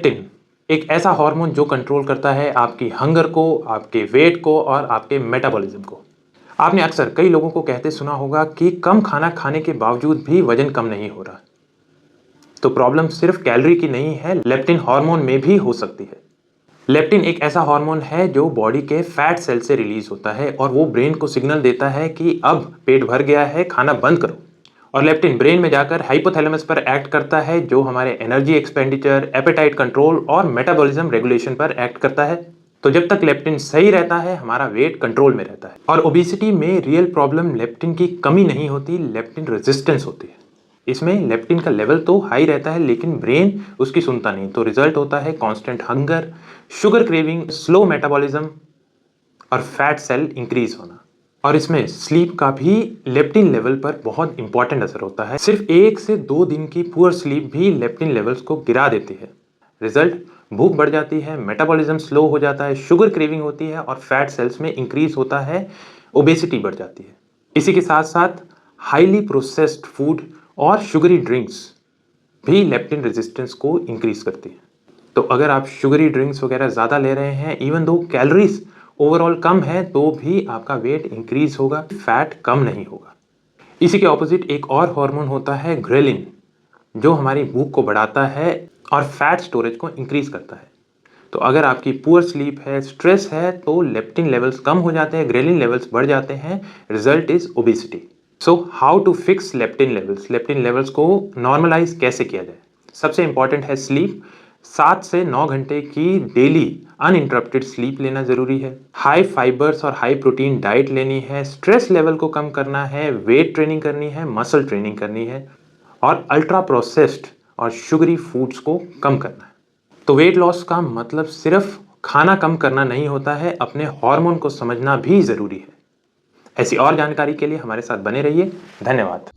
Leptin एक ऐसा hormone जो कंट्रोल करता है आपकी हंगर को, आपके वेट को और आपके मेटाबॉलिज्म को। आपने अक्सर कई लोगों को कहते सुना होगा कि कम खाना खाने के बावजूद भी वजन कम नहीं हो रहा। तो प्रॉब्लम सिर्फ कैलोरी की नहीं है, लेप्टिन हार्मोन में भी हो सकती है। लेप्टिन एक ऐसा हार्मोन है जो बॉडी के फैट सेल से रिलीज होता है और वो ब्रेन को सिग्नल देता है कि अब पेट भर गया है, खाना बंद करो। और लेप्टिन ब्रेन में जाकर हाइपोथैलेमस पर एक्ट करता है जो हमारे एनर्जी एक्सपेंडिचर, एपेटाइट कंट्रोल और मेटाबॉलिज्म रेगुलेशन पर एक्ट करता है। तो जब तक लेप्टिन सही रहता है, हमारा वेट कंट्रोल में रहता है। और ओबेसिटी में रियल प्रॉब्लम लेप्टिन की कमी नहीं होती, लेप्टिन रेजिस्टेंस होती है। इसमें लेप्टिन का लेवल तो हाई रहता है लेकिन ब्रेन उसकी सुनता नहीं, तो रिजल्ट होता है constant hunger, sugar craving, slow metabolism और फैट सेल इंक्रीज होना। और इसमें स्लीप का भी लेप्टिन लेवल पर बहुत इंपॉर्टेंट असर होता है। सिर्फ 1 से 2 दिन की पुअर स्लीप भी लेप्टिन लेवल्स को गिरा देती है। रिजल्ट, भूख बढ़ जाती है, मेटाबॉलिज्म स्लो हो जाता है, शुगर क्रेविंग होती है और फैट सेल्स में इंक्रीज होता है, ओबेसिटी बढ़ जाती है। इसी के साथ साथ हाईली प्रोसेस्ड फूड और शुगरी ड्रिंक्स भी लेप्टिन रेजिस्टेंस को इंक्रीज करती है। तो अगर आप शुगरी ड्रिंक्स वगैरह ज़्यादा ले रहे हैं, इवन दो कैलोरीज ओवरऑल कम है, तो भी आपका वेट इंक्रीज होगा, फैट कम नहीं होगा। इसी के ऑपोजिट एक और हार्मोन होता है ग्रेलिन, जो हमारी भूख को बढ़ाता है और फैट स्टोरेज को इंक्रीज करता है। तो अगर आपकी पुअर स्लीप है, स्ट्रेस है, तो लेप्टिन लेवल्स कम हो जाते हैं, ग्रेलिन लेवल्स बढ़ जाते हैं, result is obesity. So how to fix leptin levels? Leptin levels को नॉर्मलाइज कैसे किया जाए? सबसे इंपॉर्टेंट है स्लीप। 7 से 9 घंटे की डेली अनइंटरप्टेड स्लीप लेना जरूरी है। हाई फाइबर्स और हाई प्रोटीन डाइट लेनी है, स्ट्रेस लेवल को कम करना है, वेट ट्रेनिंग करनी है, मसल ट्रेनिंग करनी है और अल्ट्रा प्रोसेस्ड और शुगरी फूड्स को कम करना है। तो वेट लॉस का मतलब सिर्फ खाना कम करना नहीं होता है, अपने हार्मोन को समझना भी जरूरी है। ऐसी और जानकारी के लिए हमारे साथ बने रहिए। धन्यवाद।